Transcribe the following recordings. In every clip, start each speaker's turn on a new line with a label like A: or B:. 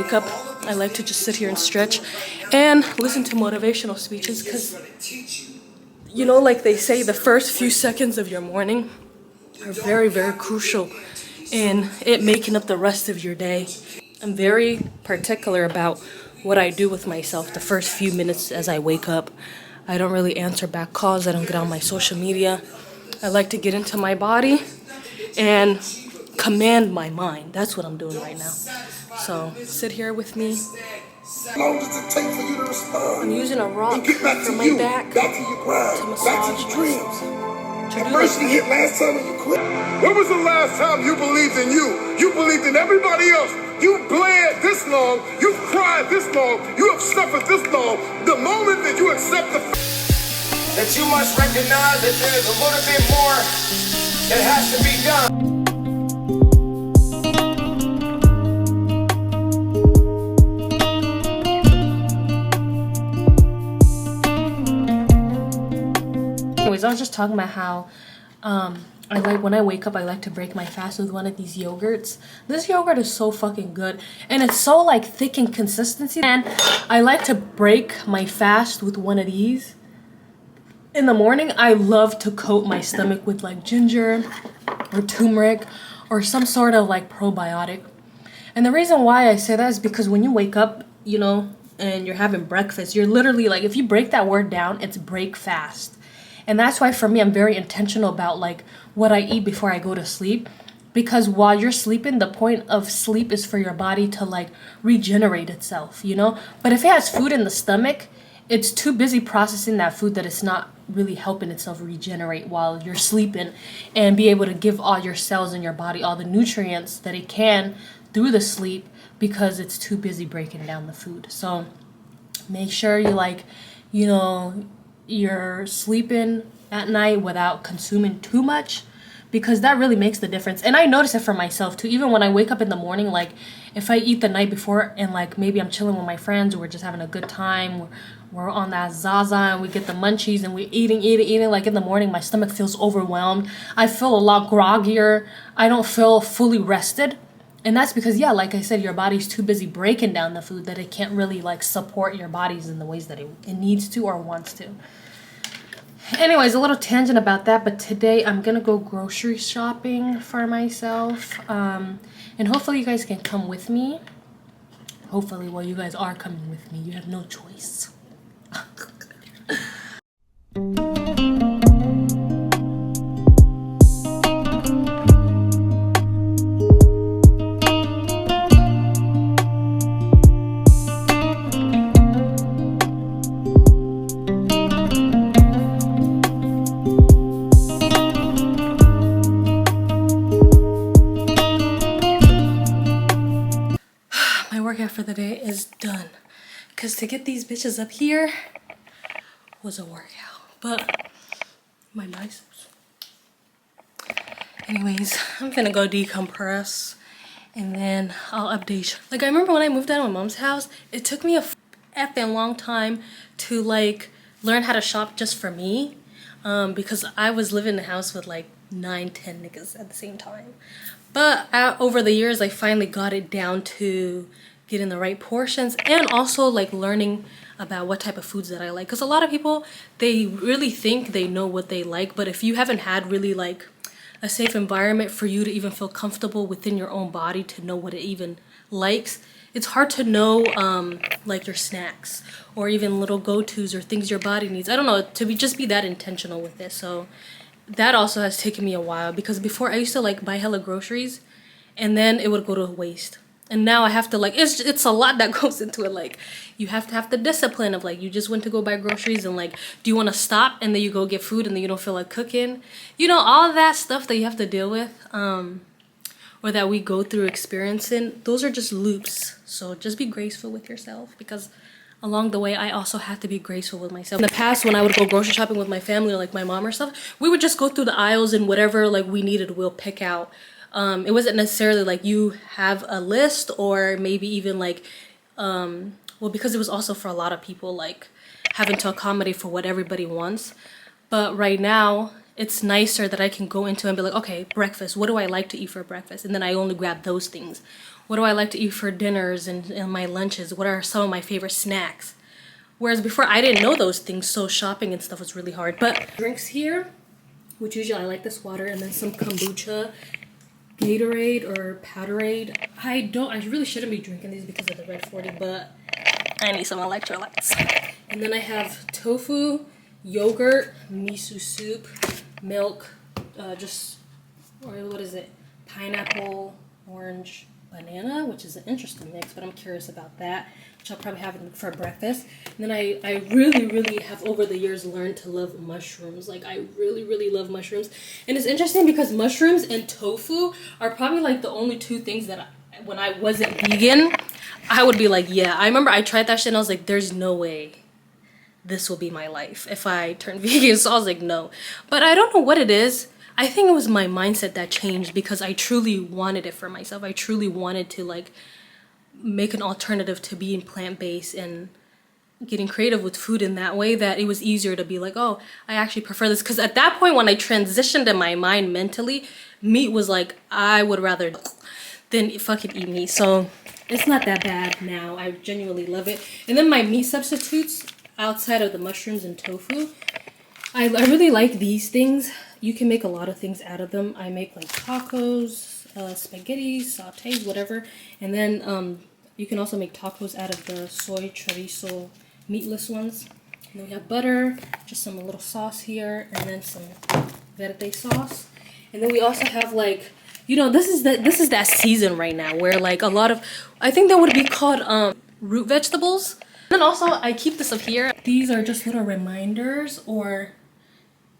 A: wake up, I like to just sit here and stretch and listen to motivational speeches because, you know, like they say, the first few seconds of your morning are very, very crucial in it making up the rest of your day. I'm very particular about what I do with myself the first few minutes as I wake up. I don't really answer back calls. I don't get on my social media. I like to get into my body and command my mind. That's what I'm doing right now. So sit here with me.
B: How long does it take for you to respond?
A: I'm using a rock for my back
B: back to your grind,
A: to
B: back
A: massage
B: to your dreams.
A: my
B: First you hit last time when you quit. When was the last time you believed in you? You believed in everybody else. You bled this long. You've cried this long. You have suffered this long. The moment that you accept the
C: that you must recognize that there's a little bit more that has to be done.
A: Anyways, I was just talking about how I like when I wake up, I like to break my fast with one of these yogurts. This yogurt is so fucking good, and it's so like thick in consistency. And I like to break my fast with one of these. In the morning, I love to coat my stomach with like ginger or turmeric or some sort of like probiotic. And the reason why I say that is because when you wake up, you know, and you're having breakfast, you're literally like, if you break that word down, it's break fast. And that's why for me, I'm very intentional about like what I eat before I go to sleep. Because while you're sleeping, the point of sleep is for your body to like regenerate itself, you know? But if it has food in the stomach, it's too busy processing that food that it's not really helping itself regenerate while you're sleeping and be able to give all your cells in your body all the nutrients that it can through the sleep because it's too busy breaking down the food. So make sure you like, you know, you're sleeping at night without consuming too much, because that really makes the difference. And I notice it for myself too. Even when I wake up in the morning, like if I eat the night before and like maybe I'm chilling with my friends or we're just having a good time, we're on that Zaza and we get the munchies and we're eating, like in the morning my stomach feels overwhelmed. I feel a lot groggier. I don't feel fully rested. And that's because, yeah, like I said, your body's too busy breaking down the food that it can't really like support your bodies in the ways that it needs to or wants to. Anyways, a little tangent about that, but today I'm gonna go grocery shopping for myself. And hopefully you guys can come with me. Hopefully, well, you guys are coming with me. You have no choice. My workout for the day is done. Because to get these bitches up here was a workout. But my biceps. Anyways, I'm gonna go decompress and then I'll update you. Like I remember when I moved out of my mom's house, it took me a effing long time to like learn how to shop just for me. Because I was living in the house with like 9-10 niggas at the same time. But over the years, I finally got it down to getting the right portions and also like learning about what type of foods that I like. Because a lot of people, they really think they know what they like, but if you haven't had really like a safe environment for you to even feel comfortable within your own body to know what it even likes, it's hard to know like your snacks or even little go-tos or things your body needs. I don't know, just be that intentional with it. So that also has taken me a while, because before I used to like buy hella groceries and then it would go to waste. And now I have to like, it's a lot that goes into it. Like you have to have the discipline of like, you just went to go buy groceries and like, do you want to stop and then you go get food and then you don't feel like cooking? You know, all that stuff that you have to deal with or that we go through experiencing, those are just loops. So just be graceful with yourself, because along the way, I also have to be graceful with myself. In the past, when I would go grocery shopping with my family or like my mom or stuff, we would just go through the aisles and whatever like we needed, we'll pick out. It wasn't necessarily like you have a list or maybe even like, well, because it was also for a lot of people, like having to accommodate for what everybody wants. But right now, it's nicer that I can go into and be like, okay, breakfast, what do I like to eat for breakfast? And then I only grab those things. what do I like to eat for dinners and my lunches? What are some of my favorite snacks? Whereas before I didn't know those things, so shopping and stuff was really hard. But drinks here, which usually I like this water and then some kombucha, Gatorade or Powerade. I really shouldn't be drinking these because of the red 40, but I need some electrolytes. And then I have tofu, yogurt, miso soup, milk, what is it? Pineapple, orange, banana, which is an interesting mix, but I'm curious about that, which I'll probably have for breakfast. And then I really, really have over the years learned to love mushrooms. Like, I really, really love mushrooms. And it's interesting because mushrooms and tofu are probably like the only two things that when I wasn't vegan, I would be like, yeah. I remember I tried that shit and I was like, there's no way this will be my life if I turn vegan. So I was like, no. But I don't know what it is. I think it was my mindset that changed because I truly wanted it for myself. I truly wanted to like make an alternative to being plant-based and getting creative with food in that way, that it was easier to be like, oh, I actually prefer this. Because at that point when I transitioned in my mind mentally, meat was like, I would rather than fucking eat meat. So it's not that bad now. I genuinely love it. And then my meat substitutes outside of the mushrooms and tofu, I really like these things. You can make a lot of things out of them. I make like tacos, spaghetti, sautés, whatever. And then you can also make tacos out of the soy chorizo meatless ones. And then we have butter, just some little sauce here, and then some verde sauce. And then we also have like, you know, this is that season right now where like a lot of, I think that would be called root vegetables. And then also I keep this up here. These are just little reminders, or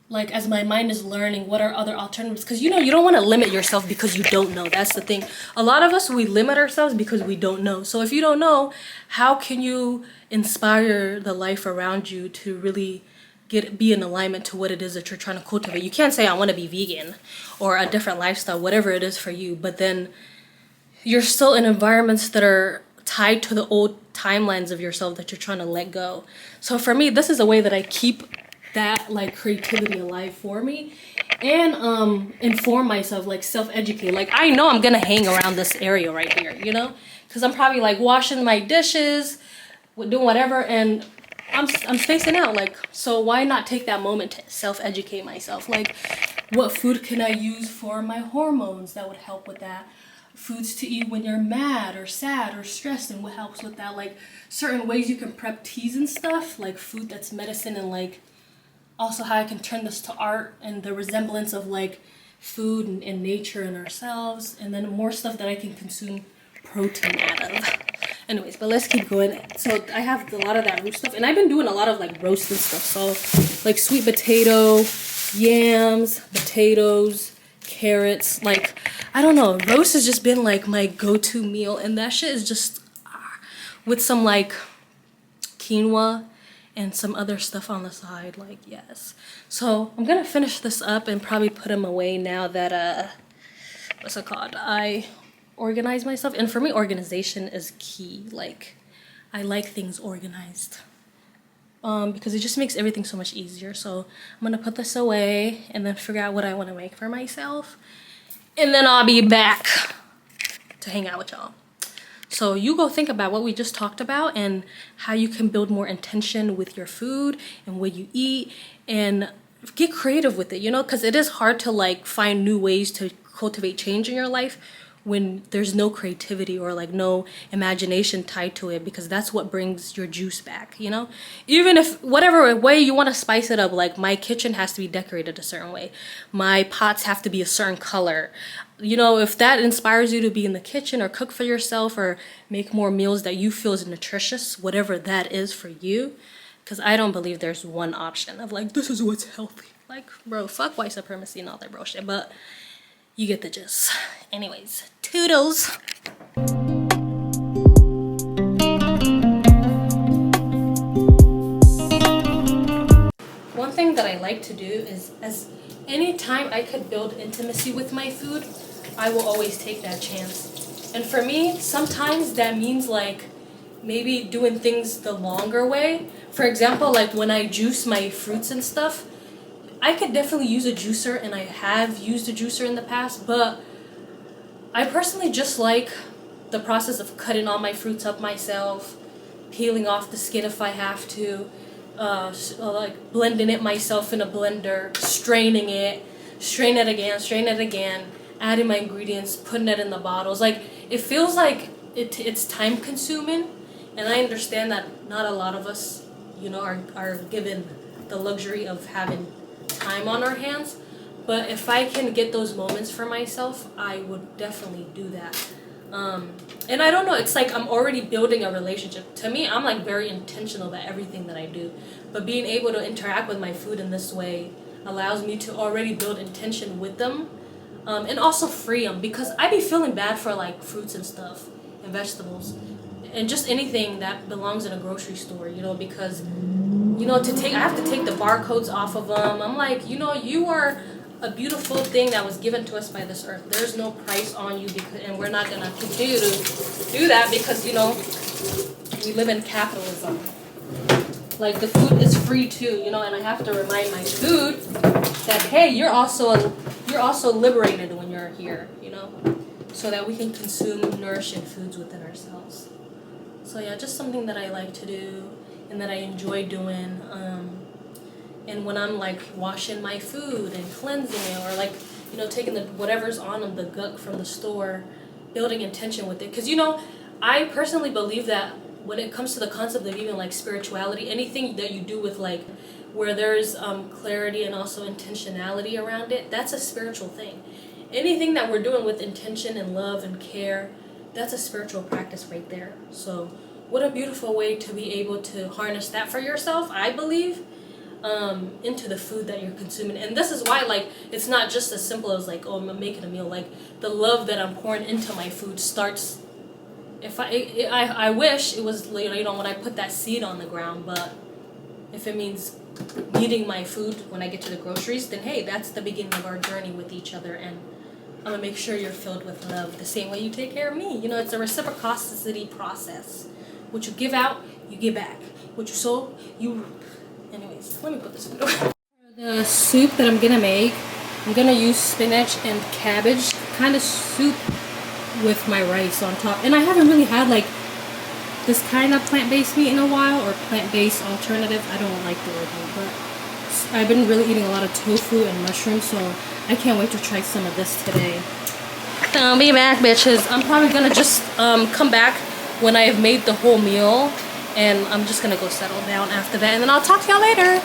A: like as my mind is learning what are other alternatives, because you know you don't want to limit yourself because you don't know. That's the thing. A lot of us, we limit ourselves because we don't know. So if you don't know, how can you inspire the life around you to really be in alignment to what it is that you're trying to cultivate? You can't say I want to be vegan or a different lifestyle, whatever it is for you, but then you're still in environments that are tied to the old timelines of yourself that you're trying to let go. So for me, this is a way that I keep that like creativity alive for me, and inform myself, like self-educate. Like I know I'm gonna hang around this area right here, you know, because I'm probably like washing my dishes, doing whatever, and I'm spacing out. Like, so why not take that moment to self-educate myself? Like, what food can I use for my hormones that would help with that? Foods to eat when you're mad or sad or stressed, and what helps with that? Like certain ways you can prep teas and stuff, like food that's medicine, and like also how I can turn this to art and the resemblance of like food and nature and ourselves, and then more stuff that I can consume protein out of. Anyways, but let's keep going. So I have a lot of that root stuff, and I've been doing a lot of like roasted stuff. So like sweet potato, yams, potatoes, carrots. Like, I don't know, roast has just been like my go-to meal, and that shit is just with some like quinoa and some other stuff on the side, like, yes. So I'm gonna finish this up and probably put them away now that what's it called, I organize myself. And for me, organization is key. Like, I like things organized because it just makes everything so much easier. So I'm gonna put this away and then figure out what I want to make for myself, and then I'll be back to hang out with y'all. So you go think about what we just talked about and how you can build more intention with your food and what you eat, and get creative with it, you know, because it is hard to like find new ways to cultivate change in your life when there's no creativity or like no imagination tied to it, because that's what brings your juice back, you know. Even if whatever way you want to spice it up, like my kitchen has to be decorated a certain way, my pots have to be a certain color, you know. If that inspires you to be in the kitchen or cook for yourself or make more meals that you feel is nutritious, whatever that is for you, because I don't believe there's one option of like, this is what's healthy. Like, bro, fuck white supremacy and all that bullshit, but you get the gist. Anyways, toodles. One thing that I like to do is, as anytime I could build intimacy with my food, I will always take that chance. And for me, sometimes that means like maybe doing things the longer way. For example, like when I juice my fruits and stuff, I could definitely use a juicer, and I have used a juicer in the past, but I personally just like the process of cutting all my fruits up myself, peeling off the skin if I have to, like blending it myself in a blender, straining it again, adding my ingredients, putting it in the bottles. Like, it feels like it's time consuming, and I understand that not a lot of us, you know, are given the luxury of having time on our hands. But if I can get those moments for myself, I would definitely do that. And I don't know, it's like I'm already building a relationship. To me, I'm like very intentional about everything that I do. But being able to interact with my food in this way allows me to already build intention with them. And also free them, because I be feeling bad for like fruits and stuff and vegetables and just anything that belongs in a grocery store, you know, because, you know, I have to take the barcodes off of them. I'm like, you know, you are a beautiful thing that was given to us by this earth. There's no price on you, and we're not gonna continue to do that because, you know, we live in capitalism. Like, the food is free too, you know, and I have to remind my food that, hey, you're also liberated when you're here, you know, so that we can consume nourishing foods within ourselves. So yeah, just something that I like to do and that I enjoy doing. And when I'm like washing my food and cleansing it, or like, you know, taking whatever's on the gunk from the store, building intention with it. Because, you know, I personally believe that when it comes to the concept of even like spirituality, anything that you do with like where there's clarity and also intentionality around it, that's a spiritual thing. Anything that we're doing with intention and love and care, that's a spiritual practice right there. So what a beautiful way to be able to harness that for yourself, I believe, into the food that you're consuming. And this is why, like, it's not just as simple as like, oh, I'm making a meal. Like, the love that I'm pouring into my food starts, if I wish it was, you know, when I put that seed on the ground, but if it means eating my food when I get to the groceries, then hey, that's the beginning of our journey with each other, and I'm gonna make sure you're filled with love the same way you take care of me. You know, it's a reciprocity process. What you give out, you give back. What you sow, you... Anyways, let me put this food away. The soup that I'm gonna make, I'm gonna use spinach and cabbage kind of soup with my rice on top. And I haven't really had like this kind of plant-based meat in a while, or plant-based alternative. I don't like the word meat, but I've been really eating a lot of tofu and mushrooms, so I can't wait to try some of this today. I'll be back, bitches. I'm probably gonna just come back when I have made the whole meal, and I'm just gonna go settle down after that, and then I'll talk to y'all later.